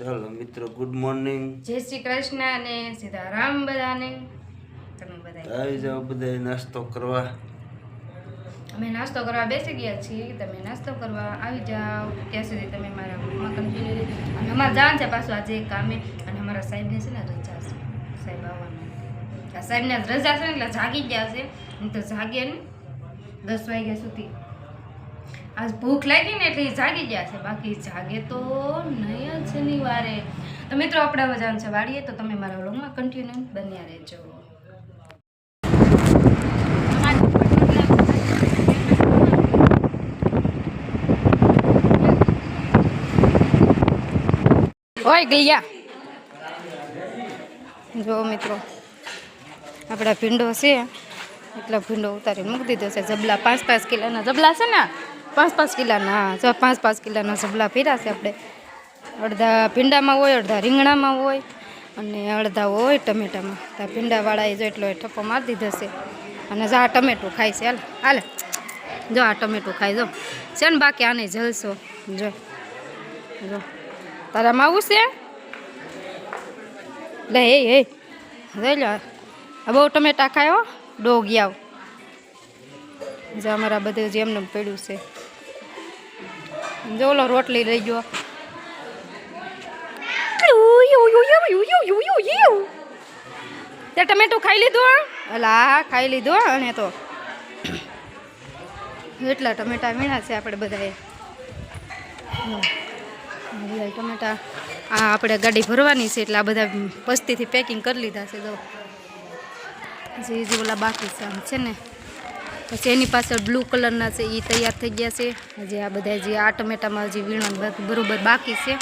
ચાલો મિત્રો, good morning, જય શ્રી કૃષ્ણ અને સીતારામ બધાને. તમે બધા આવી જાઓ બધા નાસ્તો કરવા. અમે નાસ્તો કરવા બેસી ગયા છીએ, તમે નાસ્તો કરવા આવી જાઓ. ત્યાં સુધી તમે મારા ગ્રુપમાં કન્ટિન્યુ રહેજો. અને અમારે જવાનું છે પાછું આજે એક કામે, અને અમારા સાહેબને છે ને રજા છે, સાહેબ આવવાના. આ સાહેબને રજા છે ને એટલે જાગી ગયા છે. તો જાગે ને 10 વાગ્યા સુધી. આજ ભૂખ લાગી ને એટલે જાગી ગયા છે, બાકી જાગે તો નહીં જ શનિવારે. તો મિત્રો આપણે હવે જવાનું છે વાડીએ, તો તમે મારા વ્લોગમાં કન્ટિન્યુ બન્યા રહેજો. ઓય ગયા જો મિત્રો, આપણા ભીંડો છે એટલા ભીંડો ઉતારીને મૂકી દીધો છે. જબલા 5-5 કિલોના જબલા છે ને, 5-5 કિલોના, 5-5 કિલોના જબલા પીરા છે આપણે. અડધા ભીંડામાં હોય, અડધા રીંગણામાં હોય, અને અડધા હોય ટમેટામાં. તો ભીંડાવાળાએ જો એટલો ઠપ્પો મારી દીધો છે. અને જો આ ટમેટું ખાય છે, હાલે જો આ ટમેટું ખાય જો છે ને, બાકી આને જલસો જો જો. તારામાં આવું છે લે, હે જોઈ લો, બહુ ટમેટા ખાય હો ડોગી આવ. જે અમારા બધું જે એમને પડ્યું છે જો, ઓલો રોટલી રહી ગયો. તે ટમેટું ખાઈ લીધું? અલા ખાઈ લીધું. અને તો એટલા ટમેટા વીણા છે આપણે બધાએ. ટમેટા આ આપણે ગાડી ભરવાની છે એટલે આ બધા પસ્તીથી પેકિંગ કરી લીધા છે. જો જે ઓલા બાકી છે આમ છે ને, પછી એની પાછળ બ્લુ કલરના છે એ તૈયાર થઈ ગયા છે. હજી આ બધા જે આ ટમેટામાં હજી વીણવાનું બરોબર બાકી છે,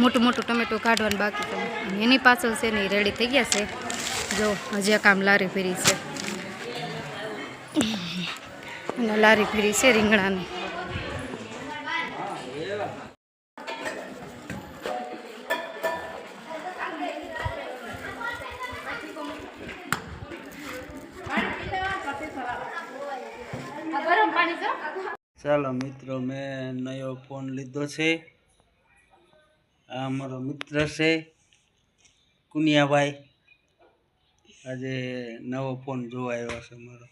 મોટું મોટું ટમેટું કાઢવાનું બાકી છે. એની પાછળ છે ને એ રેડી થઈ ગયા છે. જો હજી કામ લારી ફેરી છે, અને લારી ફેરી છે રીંગણાની. ચાલો મિત્રો, મેં નવો ફોન લીધો છે. આ અમારો મિત્ર છે કુનિયાભાઈ. આજે નવો ફોન જોવા આવ્યો છે મારો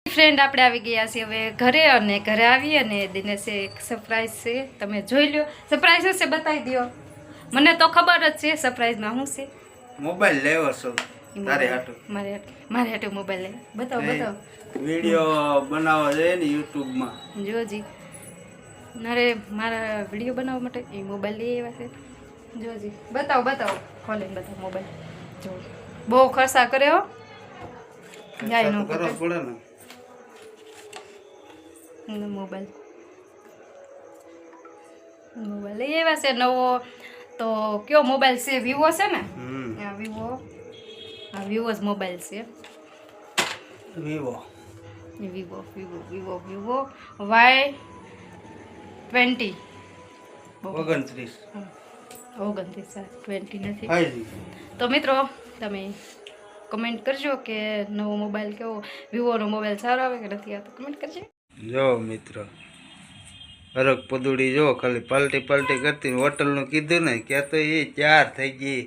ફ્રેન્ડ. આપણે આવી ગયા છીએ હવે ઘરે, અને ઘરે આવી અને દિનેશે એક સરપ્રાઈઝ છે, તમે જોઈ લો. સરપ્રાઈઝ હશે બતાવી દો. મને તો ખબર જ છે સરપ્રાઈઝમાં શું છે. મોબાઈલ લેવો છો તારે હાટુ? મારે હાટુ મોબાઈલ લેવો. બતાવો બતાવો. વિડીયો બનાવવા જોઈએ ને યુટ્યુબમાં. જોજી મારે મારા વિડીયો બનાવવા માટે એ મોબાઈલ લઈ આવ્યા છે. જોજી બતાવો બતાવો, ખોલીને બતાવો મોબાઈલ. જો બહુ ખર્ચા કરે હો, જાય નો કરવો પડે ને. મોબાઈલ લઈ આવ્યા છે નવો. તો કયો મોબાઈલ છે? વિવો છે ને? હા વિવો. હા વિવો જ મોબાઈલ છે. Vivo Vivo Vivo Vivo Vivo Y20 29 20 નથી. હાજી. તો મિત્રો તમે કમેન્ટ કરજો કે નવો મોબાઈલ કેવો, વિવોનો મોબાઈલ સારો આવે કે નથી આવતો, કમેન્ટ કરજો. જો મિત્રો, હરક પદુડી જો ખાલી પલટી કરતી. હોટલનું કીધું ને ક્યાં તો એ 4 થઈ ગઈ.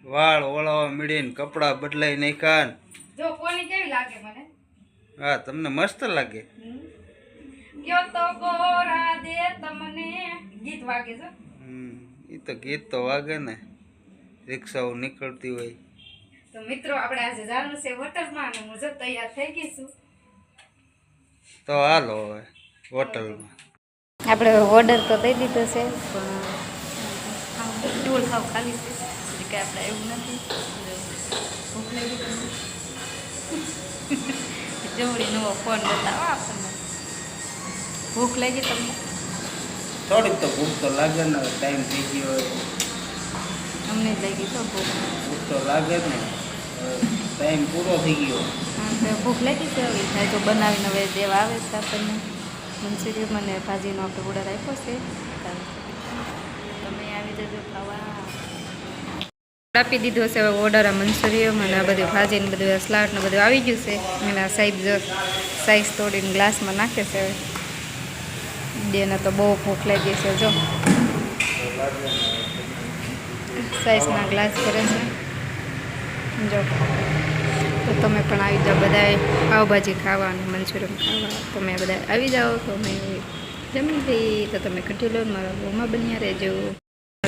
વાળ ઓળાવા મળીને કપડાં બદલાઈ નાખ્યા. જો કોની કેવી લાગે મને? હા, તમને મસ્ત લાગે. કયો તો ગોરા દે તમને ગીત વાગે છે. એ તો ગીત તો વાગે ને, રિક્ષાઓ નીકળતી હોય. તો મિત્રો આપણે આજે જવાનું છે હોટલમાં, અને હું જો તૈયાર થઈ ગઈ છું. તો હાલો હવે હોટલમાં. આપણે ઓર્ડર તો દઈ દીધો છે, પણ ટૂલ સાવ ખાલી છે કે આપણે એવું નથી. ભૂખ લાગી તમને? જોડી નવો ફોન બતાવો આપણને. ભૂખ લાગી તમને? થોડીક તો ભૂખ તો લાગે ને, ટાઈમ થઈ ગયો હોય. અમને જ લાગી તો ભૂખ તો લાગે ને, ટાઈમ પૂરો થઈ ગયો. હા, ભૂખ લાગી છે. હવે થાય તો બનાવીને હવે દેવા આવે છે આપણને. મંચુરિયન અને ભાજીનો આપણે ઓર્ડર આપ્યો છે, તમે આવી જજો ખાવા. આપી દીધો છે હવે ઓર્ડર. આ મંચુરિયન અને આ બધું ભાજી ને બધું સલાડ ને બધું આવી ગયું છે. અને આ સાઈઝ તોડીને ગ્લાસમાં નાખે છે. હવે બેને તો બહુ ભૂખ લાગી છે. જો સાઈઝના ગ્લાસ કરે છે જો. તો તમે પણ આવી જાઓ બધાએ પાવભાજી ખાવા અને મંચુરિયન ખાવા. તમે બધા આવી જાઓ તો અમે જમી લઈએ. તો તમે કન્ટિન્યુ મારા બ્લોગમાં બન્યા રહેજો.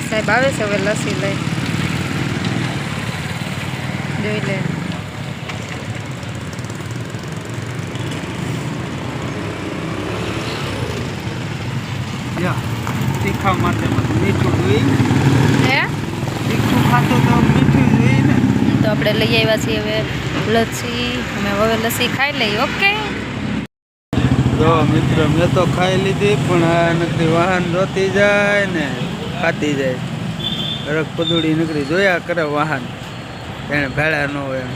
સાહેબ આવે છે હવે લસ્સી લઈ જોઈ લે. તીખા માટે મીઠું જોઈએ. હે તીખું ખાતું તો મીઠું જોઈએ ને. તો આપણે લઈ આવ્યા છીએ હવે લસ્સી. અમે હવે લસ્સી ખાઈ લઈએ. ઓકે જો મિત્રો મેં તો ખાઈ લીધી પણ આ નકરી વાહન રોતી જાય ને ખાતી જાય. રક પદુડી નકરી જોયા કરે વાહન એને ભેળા ન હોય એમ.